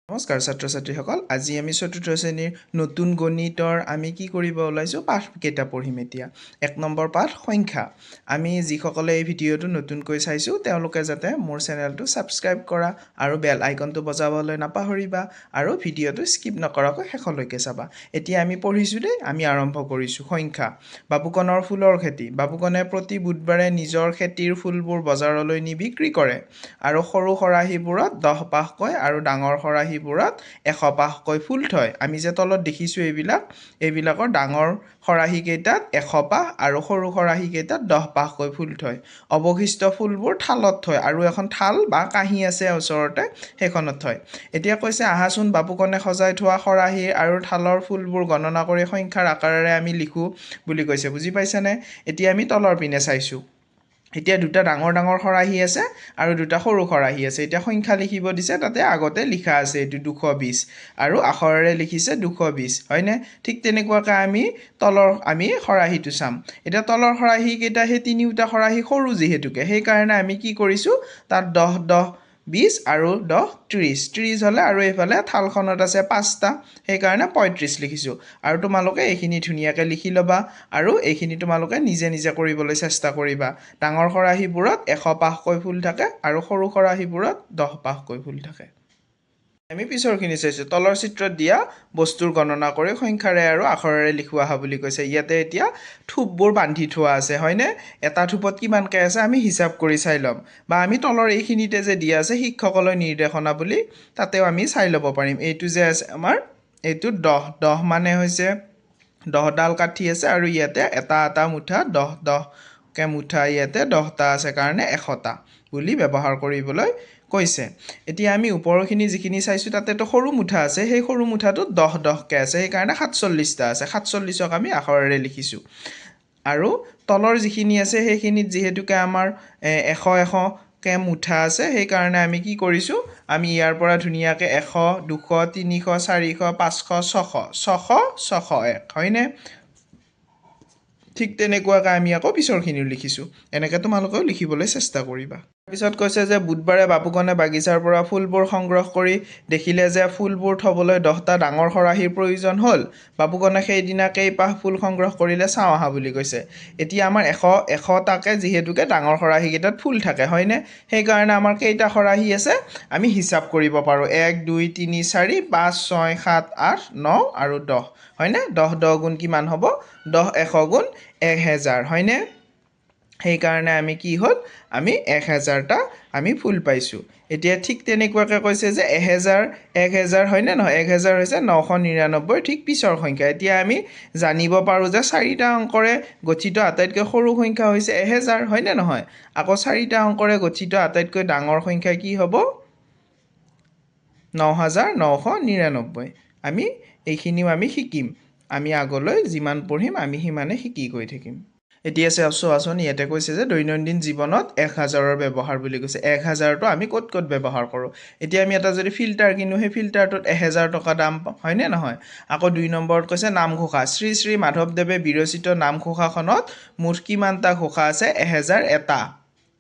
নমস্কাৰ ছাত্ৰ ছাত্ৰীসকল আজি আমি চতুৰ্থ শ্ৰেণীৰ নতুন গণিতৰ আমি কি কৰিব ওলাইছোঁ পাঠকেইটা পঢ়িম এতিয়া 1 নম্বৰ পাঠ সংখ্যা আমি যিসকলে এই ভিডিঅ'টো নতুনকৈ চাইছোঁ তেওঁলোকে যাতে মোৰ চেনেলটো ছাবস্ক্ৰাইব কৰা আৰু বেল আইকনটো বজাবলৈ নাপাহৰিবা আৰু ভিডিঅ'টো স্কিপ নকৰাকৈ শেষলৈকে চাবা এতিয়া আমি পঢ়িছোঁ দেই আমি আৰম্ভ কৰিছোঁ সংখ্যা বাবুকণৰ ফুলৰ খেতি বাবুকণে প্ৰতি বুধবাৰে নিজৰ খেতিৰ ফুলবোৰ বজাৰলৈ নি বিক্ৰী কৰে আৰু সৰু খৰাহীবোৰত 10 পাহকৈ আৰু ডাঙৰ খৰাহী বুৰত 100 পাহকৈ ফুল থয় আমি যে তলত দেখিছোঁ এইবিলাকৰ ডাঙৰ খৰাহী কেইটাত 100 পাহ আৰু সৰু খৰাহী কেইটাত 10 পাহকৈ ফুল থয় অৱশিষ্ট ফুলবোৰ থালত থয় আৰু এখন থাল বা কাঁহী আছে ওচৰতে সেইখনত থয় এতিয়া কৈছে আহাচোন বাবুকণে সজাই থোৱা খৰাহী আৰু থালৰ ফুলবোৰ গণনা কৰি সংখ্যাৰ আকাৰেৰে আমি লিখো বুলি কৈছে বুজি পাইছানে এতিয়া আমি তলৰ পিনে চাইছোঁ এতিয়া দুটা ডাঙৰ খৰাহী আছে আৰু দুটা সৰু খৰাহী আছে এতিয়া সংখ্যা লিখিব দিছে তাতে আগতে লিখা আছে এটো 220 আৰু আখৰেৰে লিখিছে 220 হয়নে ঠিক তেনেকুৱাকৈ আমি খৰাহীটো চাম এতিয়া তলৰ খৰাহী কেইটা হে তিনিটা খৰাহী সৰু যেহেতুকে সেই কাৰণে আমি কি কৰিছো তাত 10 20 আৰু 10 30 30 হলে আৰু এইফালে থালখনত আছে 5টা সেই কাৰণে 35 লিখিছো আৰু তোমালোকে এইখিনি ধুনিয়াকৈ লিখি লবা আৰু এইখিনি তোমালোকে নিজে কৰিবলৈ চেষ্টা কৰিবা ডাঙৰ খৰাহীবোৰত 100 পাহকৈ ফুল থাকে আৰু সৰু খৰাহীবোৰত 10 পাহকৈ ফুল থাকে আমি পিছৰখিনি চাইছো তলৰ চিত্ৰত দিয়া বস্তুৰ গণনা কৰি সংখ্যাৰে আৰু আখৰেৰে লিখোৱা হা বুলি কৈছে ইয়াতে এতিয়া থুপবোৰ বান্ধি থোৱা আছে হয়নে এটা থুপত কিমানকৈ আছে আমি হিচাপ কৰি চাই লম বা আমি তলৰ এইখিনিতে যে দিয়া আছে শিক্ষকলৈ নিৰ্দেশনা বুলি তাতেও আমি চাই ল'ব পাৰিম এইটো যে আছে আমাৰ এইটো 10 মানে হৈছে 10 ডাল কাঠি আছে আৰু ইয়াতে এটা মুঠা 10 কে মুঠা ইয়াতে 10টা আছে কাৰণে 100টা বুলি ব্যৱহাৰ কৰিবলৈ কৈছে এতিয়া আমি ওপৰখিনি যিখিনি চাইছো তাতে তো সৰু মুঠা আছে সেই সৰু মুঠাটো 10 কে আছে সেই কাৰণে 47টা আছে 47ক আমি আখৰেৰে লিখিছো আৰু তলৰ যিখিনি আছে সেইখিনিত যেহেতুকে আমাৰ 100 কে মুঠা আছে সেই কাৰণে আমি কি কৰিছো আমি ইয়াৰ পৰা ধুনিয়াকে 100 200 300 400 500 600 601 হয়নে ঠিক তেনেকুৱাকৈ আমি আকৌ পিছৰখিনিও লিখিছো এনেকৈ তোমালোকেও লিখিবলৈ চেষ্টা কৰিবা পিছত কৈছে যে বুধবাৰে বাবুকণে বাগিচাৰ পৰা ফুলবোৰ সংগ্ৰহ কৰি দেখিলে যে ফুলবোৰ থবলৈ 10টা ডাঙৰ খৰাহীৰ প্ৰয়োজন হ'ল বাবুকণে সেইদিনা কেইপাহ ফুল সংগ্ৰহ কৰিলে চাওঁ আহা বুলি কৈছে এতিয়া আমাৰ 100টাকে যেহেতুকে ডাঙৰ খৰাহী কেইটাত ফুল থাকে হয়নে সেই কাৰণে আমাৰ কেইটা খৰাহী আছে আমি হিচাপ কৰিব পাৰো 1 2 3 4 5 6 7 8 9 আৰু 10 হয়নে 10 গুণ কিমান হ'ব 10 100 গুণ 1000 হয়নে সেই কাৰণে আমি কি হ'ল আমি 1000টা আমি ফুল পাইছো এতিয়া ঠিক তেনেকুৱাকৈ কৈছে যে 1000 হয়নে নহয় 1000 হৈছে 999 ঠিক পিছৰ সংখ্যা এতিয়া আমি জানিব পাৰো যে 4টা অংকৰে গঠিত আটাইতকৈ সৰু সংখ্যা হৈছে 1000 হয়নে নহয় আকৌ 4টা অংকৰে গঠিত আটাইতকৈ ডাঙৰ সংখ্যা কি হ'ব 9999 আমি এইখিনিও আমি শিকিম আমি আগলৈ যিমান পঢ়িম আমি সিমানে শিকি গৈ থাকিম এতিয়া চোৱাচোন ইয়াতে কৈছে যে দৈনন্দিন জীৱনত 1000ৰ ব্যৱহাৰ বুলি কৈছে 1000টো আমি ক'ত ব্যৱহাৰ কৰোঁ এতিয়া আমি এটা যদি ফিল্টাৰ কিনো সেই ফিল্টাৰটোত 1000 টকা দাম হয়নে নহয় আকৌ 2 নম্বৰত কৈছে নামঘোষা শ্ৰী শ্ৰী মাধৱদেৱে বিৰচিত নামঘোষাখনত মুঠ কিমানটা ঘোষা আছে 1000 এটা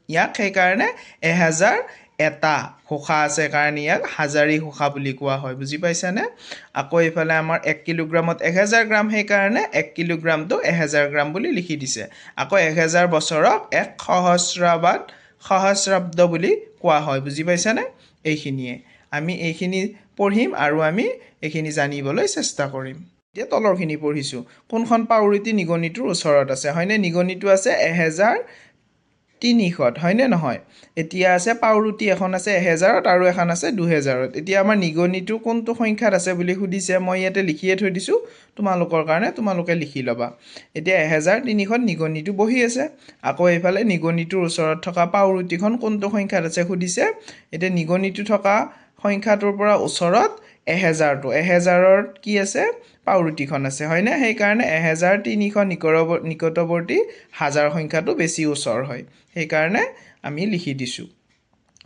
ইয়াক সেই কাৰণে 1000 এটা ঘোষা আছে কাৰণে ইয়াক হাজাৰী ঘোষা বুলি কোৱা হয় বুজি পাইছানে আকৌ এইফালে আমাৰ 1 কিলোগ্ৰামত 1000 গ্ৰাম সেই কাৰণে 1 কিলোগ্ৰামটো 1000 গ্ৰাম বুলি লিখি দিছে আকৌ 1000 বছৰক এক সহস্ৰাব্দ বুলি কোৱা হয় বুজি পাইছানে এইখিনিয়ে আমি এইখিনি পঢ়িম আৰু আমি এইখিনি জানিবলৈ চেষ্টা কৰিম এতিয়া তলৰখিনি পঢ়িছো কোনখন পাউৰুটি নিগনিটোৰ ওচৰত আছে হয়নে নিগনিটো আছে 1300 হয়নে নহয় এতিয়া আছে পাউৰুটি এখন আছে 1000ত আৰু এখন আছে 2000ত এতিয়া আমাৰ নিগনিটো কোনটো সংখ্যাত আছে বুলি সুধিছে মই ইয়াতে লিখিয়ে থৈ দিছো তোমালোকৰ কাৰণে তোমালোকে লিখি লবা এতিয়া 1300ত নিগনিটো বহি আছে আকৌ এইফালে নিগনিটোৰ ওচৰত থকা পাউৰুটিখন কোনটো সংখ্যাত আছে সুধিছে এতিয়া নিগনিটো থকা সংখ্যাটোৰ পৰা ওচৰত 1000ৰ কি আছে পাউৰুটিখন আছে হয়নে সেই কাৰণে 1300 নিকটৱৰ্তী হাজাৰ সংখ্যাটো বেছি ওচৰ হয় সেই কাৰণে আমি লিখি দিছো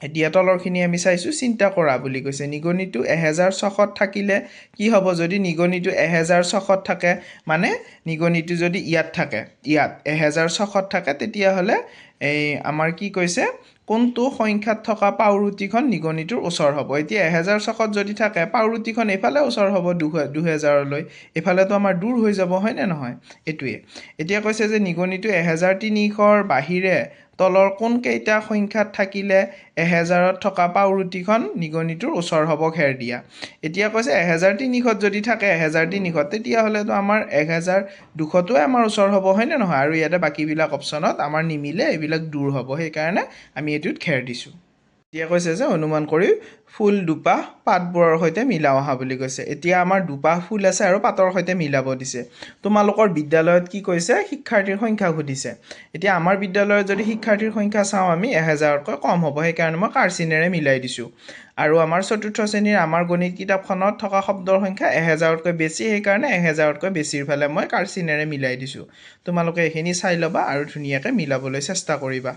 এতিয়া তলৰখিনি আমি চাইছো চিন্তা কৰা বুলি কৈছে নিগনিটো 1006ত থাকিলে কি হ'ব যদি নিগনিটো 1006ত থাকে মানে নিগনিটো যদি ইয়াত থাকে ইয়াত 1006ত থাকে তেতিয়া হলে এই আমাৰ কি কৈছে কোনটো সংখ্যাত থকা পাওৰুটিখন নিগনিটোৰ ওচৰ হ'ব এতিয়া 1000 ছকত যদি থাকে পাওৰুটিখন এইফালে ওচৰ হ'ব 2000লৈ এইফালেতো আমাৰ দূৰ হৈ যাব হয় নে নহয় এটোৱে এতিয়া কৈছে যে নিগনিটো 1300ৰ বাহিৰে তলৰ কোন কেইটা সংখ্যাত থাকিলে 1000ত থকা পাওৰুটিখন নিগনিটোৰ ওচৰ হ'ব খেৰ দিয়া এতিয়া কৈছে 1300ত যদি থাকে 1300 তেতিয়া হলেতো আমাৰ 1200টোৱে আমাৰ ওচৰ হ'ব হয় নে নহয় আৰু ইয়াতে বাকিবিলাক অপচনত আমাৰ নিমিলে এইবিলাক দূৰ হ'ব সেই কাৰণে আমি এটোত খেৰ দিছো এতিয়া কৈছে যে অনুমান কৰি ফুল দুপাহ পাতবোৰৰ সৈতে মিলাও আহা বুলি কৈছে এতিয়া আমাৰ দুপাহ ফুল আছে আৰু পাতৰ সৈতে মিলাব দিছে তোমালোকৰ বিদ্যালয়ত কি কৈছে শিক্ষাৰ্থীৰ সংখ্যা সুধিছে এতিয়া আমাৰ বিদ্যালয়ত যদি শিক্ষাৰ্থীৰ সংখ্যা চাও আমি 1000তকৈ কম হ'ব সেই কাৰণে মই কাৰচিনেৰে মিলাই দিছো আৰু আমাৰ চতুৰ্থ শ্ৰেণীৰ আমাৰ গণিত কিতাপখনত থকা শব্দৰ সংখ্যা 1000তকৈ বেছি সেই কাৰণে 1000তকৈ বেছিৰ ফালে মই কাৰচিনেৰে মিলাই দিছো তোমালোকে এখিনি চাই লবা আৰু ধুনিয়াকৈ মিলাবলৈ চেষ্টা কৰিবা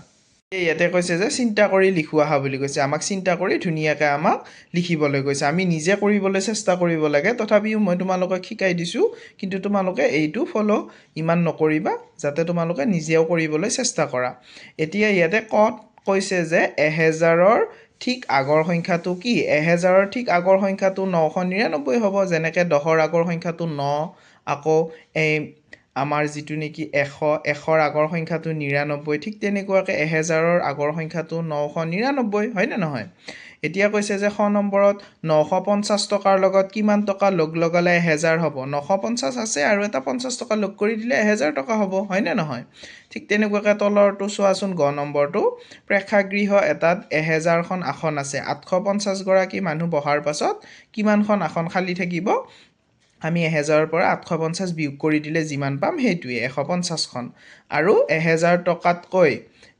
ইয়াতে কৈছে যে চিন্তা কৰি লিখুৱা হা বুলি কৈছে আমাক চিন্তা কৰি ধুনিয়াকৈ আমাক লিখিবলৈ কৈছে আমি নিজে কৰিবলৈ চেষ্টা কৰিব লাগে তথাপিও মই তোমালোকক শিকাই দিছো কিন্তু তোমালোকে এইটো ফলো ইমান নকৰিবা যাতে তোমালোকে নিজেও কৰিবলৈ চেষ্টা কৰা এতিয়া ইয়াতে কৈছে যে 1000ৰ ঠিক আগৰ সংখ্যাটো কি 1000ৰ ঠিক আগৰ সংখ্যাটো 999 হ'ব যেনেকৈ 10ৰ আগৰ সংখ্যাটো 9 আকৌ এই আমাৰ যিটো নেকি 100ৰ আগৰ সংখ্যাটো 99 ঠিক তেনেকুৱাকৈ 1000ৰ আগৰ সংখ্যাটো 999 হয় নে নহয় এতিয়া কৈছে যে খ নম্বৰত 950 টকাৰ লগত কিমান টকা লগ লগালে 1000 হ'ব 950 আছে আৰু এটা 50 টকা লগ কৰি দিলে 1000 টকা হ'ব হয় নে নহয় ঠিক তেনেকুৱাকৈ তলৰটো চোৱাচোন গ নম্বৰটো প্ৰেক্ষাগৃহ এটাত 1000খন আসন আছে 850 গৰাকী মানুহ বহাৰ পাছত কিমানখন আসন খালি থাকিব আমি 1000ৰ পৰা 850 বিয়োগ কৰি দিলে যিমান পাম হেতুৱে 150খন আৰু 1000 টকাতকৈ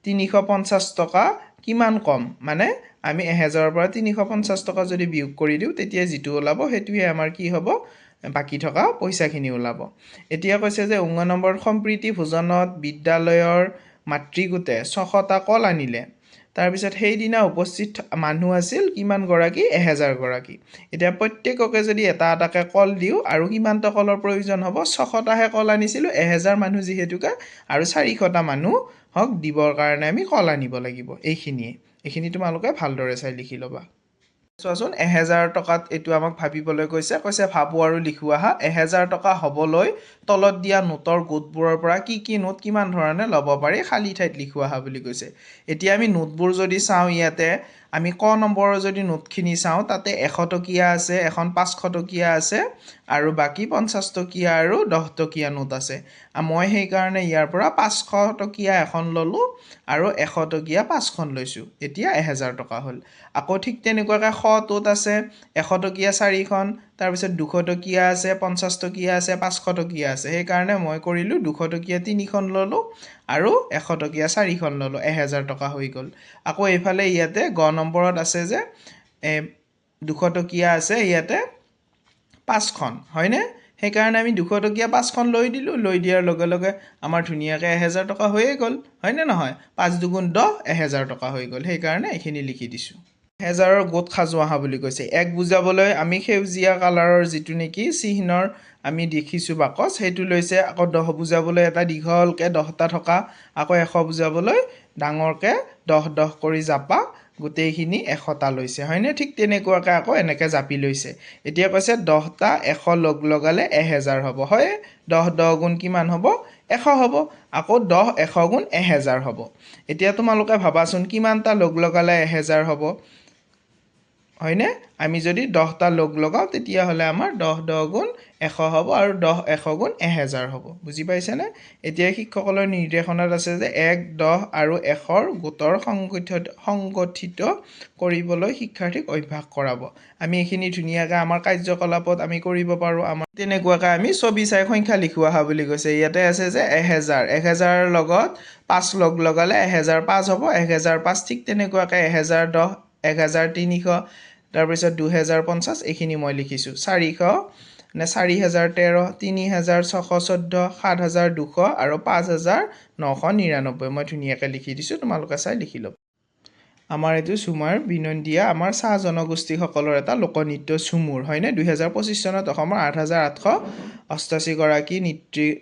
350 টকা কিমান কম মানে আমি 1000ৰ পৰা 350 টকা যদি বিয়োগ কৰি দিও তেতিয়া যেটো ওলাব হেতুৱে আমাৰ কি হ'ব বাকি থকা পইচাখিনি ওলাব এতিয়া কৈছে যে 19 নম্বৰত সম্প্ৰীতি ভোজনত বিদ্যালয়ৰ মাতৃগোটে 600টা কল আনিলে তাৰ পিছত সেই দিনা উপস্থিত মানুহ আছিল কিমান গৰাকী 1000 গৰাকী এতিয়া প্ৰত্যেককে যদি এটা এটাকে কল দিও আৰু কিমানটা কলৰ প্ৰয়োজন হ'ব 600টাহে কল আনিছিল 1000 মানুহ যিহেতুকে আৰু 400টা মানুহ হক দিবৰ কাৰণে আমি কল আনিব লাগিব এইখিনি তোমালোকে ভালদৰে চাই লিখি ল'বা চোৱাচোন 1000 টকাত এটো আমাক ভাবিবলৈ কৈছে ভাবো আৰু লিখুৱা হা 1000 টকা হ'বলৈ তলত দিয়া নোটৰ গোটবোৰৰ পৰা কি নোট কিমান ধৰণে ল'ব পাৰি খালি ঠাইত লিখুৱা হা বুলি কৈছে এতিয়া আমি নোটবোৰ যদি চাও ইয়াতে আমি ক নম্বৰৰ যদি নোটখিনি চাও তাতে 100 টকীয়া আছে এখন 500 টকীয়া আছে আৰু বাকি 50 টকীয়া আৰু 10 টকীয়া নোট আছে মই সেই কাৰণে ইয়াৰ পৰা 500 টকীয়া এখন ললো আৰু 100 টকীয়া 5খন লৈছো এতিয়া 1000 টকা হ'ল আকৌ ঠিক তেনেকুৱাকৈ 100 টোত আছে 100 টকীয়া 4খন তাৰ পিছত 200 টকীয়া আছে 50 টকীয়া আছে 500 টকীয়া আছে সেই কাৰণে মই কৰিলো 200 টকীয়া 3খন ললো আৰু 100 টকীয়া 4খন ললো 1000 টকা হৈ গ'ল আকৌ এইফালে ইয়াতে গ নম্বৰত আছে যে 200 টকীয়া আছে ইয়াতে 5খন হয়নে সেই কাৰণে আমি 200 টকীয়া 5খন লৈ দিলো লৈ দিয়াৰ লগে লগে আমাৰ ধুনিয়াকৈ 1000 টকা হৈয়ে গ'ল হয় নে নহয় 5 দুগুণ 10 1000 টকা হৈ গ'ল সেই কাৰণে এইখিনি লিখি দিছো 1000ৰ গোট খাজোৱা হা বুলি কৈছে এক বুজাবলৈ আমি সেউজীয়া কালাৰৰ যিটো নেকি চিহ্নৰ আমি দেখিছো বাকচ হেতু লৈছে আকৌ 10 বুজাবলৈ এটা দীঘলকে 10টা থকা আকৌ 100 বুজাবলৈ ডাঙৰকে 10 কৰি জাপা গোটেইখিনি 100টা লৈছে হয়নে ঠিক তেনেকুৱাকৈ আকৌ এনেকে জাপি লৈছে এতিয়া কৈছে 10টা 100 লগ লগালে 1000 হ'ব হয় 10 গুণ কিমান হ'ব 100 হ'ব আকৌ 100 গুণ 1000 হ'ব এতিয়া তোমালোকে ভাবাচোন কিমানটা লগ লগালে 1000 হ'ব হয়নে আমি যদি 10টা লগ লগাও তেতিয়া হলে আমাৰ 10 গুণ 100 হ'ব আৰু 100 গুণ 1000 হ'ব বুজি পাইছেনে এতিয়া শিক্ষকসকলৰ নিৰ্দেশনাত আছে যে 1 10 আৰু 100ৰ গোটৰ সংগঠিত কৰিবলৈ শিক্ষাৰ্থীক অভ্যাস কৰাব আমি এইখিনি ধুনিয়াকৈ আমাৰ কাৰ্যকলাপত আমি কৰিব পাৰো আমাৰ তেনেকুৱাকৈ আমি ছবি চাই সংখ্যা লিখুৱা হা বুলি কৈছে ইয়াতে আছে যে 1000ৰ লগত 5 লগ লগালে 1005 হ'ব 1005 ঠিক তেনেকুৱাকৈ 1010 1300 তাৰ পিছত 2050 এইখিনি মই লিখিছো 400 নে 4013 3614 7200 আৰু 5999 মই ধুনিয়াকৈ লিখি দিছো তোমালোকে চাই লিখি ল'ব আমাৰ এটো সুমাৰ বিনন্দিয়া আমাৰ চাহ জনগোষ্ঠীসকলৰ এটা লোকনৃত্য সুমুৰ হয়নে 2025 চনত অসমৰ 8888 গৰাকী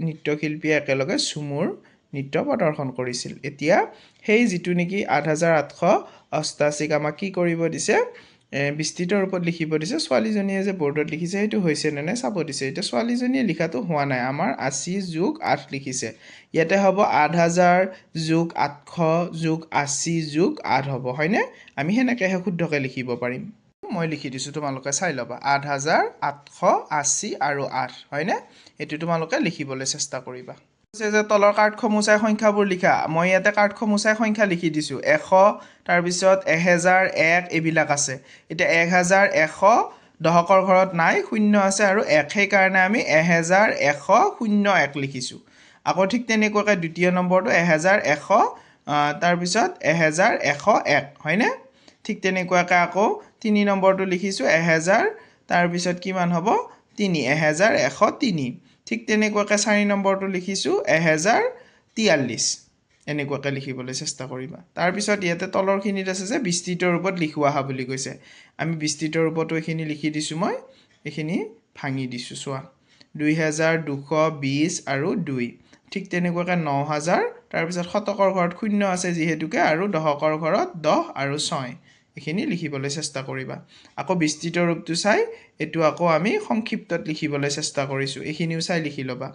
নৃত্যশিল্পী একেলগে সুমুৰ নৃত্য প্ৰদৰ্শন কৰিছিল এতিয়া সেই যিটো নেকি 8888 আমাক কি কৰিব দিছে বিস্তৃত ৰূপত লিখিব দিছে ছোৱালীজনীয়ে যে বৰ্ডত লিখিছে সেইটো হৈছে নে নাই চাব দিছে এতিয়া ছোৱালীজনীয়ে লিখাটো হোৱা নাই আমাৰ 80 + 8 লিখিছে ইয়াতে হ'ব 8000 + 800 + 80 + 8 হ'ব হয়নে আমি হেনেকেহে শুদ্ধকৈ লিখিব পাৰিম মই লিখি দিছোঁ তোমালোকে চাই ল'বা 8880 আৰু 8 হয়নে এইটো তোমালোকে লিখিবলৈ চেষ্টা কৰিবা যে তলৰ কাৰ্ডসমূহ চাই সংখ্যাবোৰ লিখা মই ইয়াতে কাৰ্ডসমূহ চাই সংখ্যা লিখি দিছোঁ 100 তাৰপিছত 1001 এইবিলাক আছে এতিয়া 1100 দশকৰ ঘৰত নাই শূন্য আছে আৰু 1 সেইকাৰণে আমি 1101 লিখিছোঁ আকৌ ঠিক তেনেকুৱাকৈ দ্বিতীয় নম্বৰটো 1100 তাৰপিছত 1101 হয়নে ঠিক তেনেকুৱাকৈ আকৌ 3 নম্বৰটো লিখিছোঁ 1000 তাৰপিছত কিমান হ'ব 1103 ঠিক তেনেকুৱাকৈ 4 নম্বৰটো লিখিছোঁ 1043 এনেকুৱাকৈ লিখিবলৈ চেষ্টা কৰিবা তাৰপিছত ইয়াতে তলৰখিনিত আছে যে বিস্তৃত ৰূপত লিখোৱা হা বুলি কৈছে আমি বিস্তৃত ৰূপতো এখিনি লিখি দিছোঁ মই এখিনি ভাঙি দিছোঁ চোৱা 2220 আৰু 2 ঠিক তেনেকুৱাকৈ 9000 তাৰপিছত শতকৰ ঘৰত শূন্য আছে যিহেতুকে আৰু দশকৰ ঘৰত 10 আৰু 6 এখিনি লিখিবলৈ চেষ্টা কৰিবা আকৌ বিস্তৃত ৰূপটো চাই এটো আকৌ আমি সংক্ষিপ্তত লিখিবলৈ চেষ্টা কৰিছোঁ এখিনিও চাই লিখি ল'বা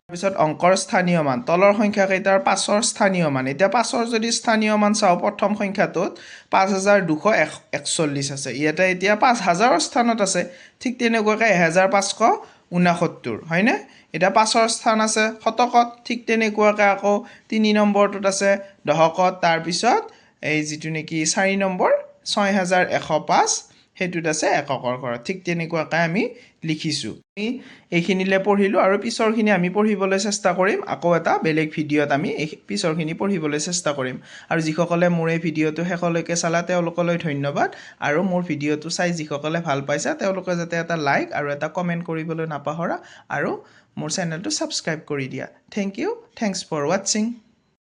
তাৰপিছত অংকৰ স্থানীয় মান তলৰ সংখ্যা কেইটাৰ পাছৰ স্থানীয় মান এতিয়া পাছৰ যদি স্থানীয় মান চাও প্ৰথম সংখ্যাটোত 5241 আছে ইয়াতে এতিয়া 5000ৰ স্থানত আছে ঠিক তেনেকুৱাকৈ 1569 হয়নে এটা পাছৰ স্থান আছে শতকত ঠিক তেনেকুৱাকৈ আকৌ 3 নম্বৰটোত আছে দশকত তাৰ পিছত এই যিটো নেকি 4 নম্বৰ 6105 হেতুত আছে এককৰ ঘৰত ঠিক তেনেকুৱাকৈ আমি লিখিছোঁ এইখিনিলে পঢ়িলোঁ আৰু পিছৰখিনি আমি পঢ়িবলৈ চেষ্টা কৰিম আকৌ এটা বেলেগ ভিডিঅ'ত আমি এই পিছৰখিনি পঢ়িবলৈ চেষ্টা কৰিম আৰু যিসকলে মোৰ এই ভিডিঅ'টো শেষলৈকে চালা তেওঁলোকলৈ ধন্যবাদ আৰু মোৰ ভিডিঅ'টো চাই যিসকলে ভাল পাইছা তেওঁলোকে যাতে এটা লাইক আৰু এটা কমেণ্ট কৰিবলৈ নাপাহৰা আৰু মোৰ চেনেলটো ছাবস্ক্ৰাইব কৰি দিয়া থেংক ইউ থেংকছ ফৰ ৱাটছিং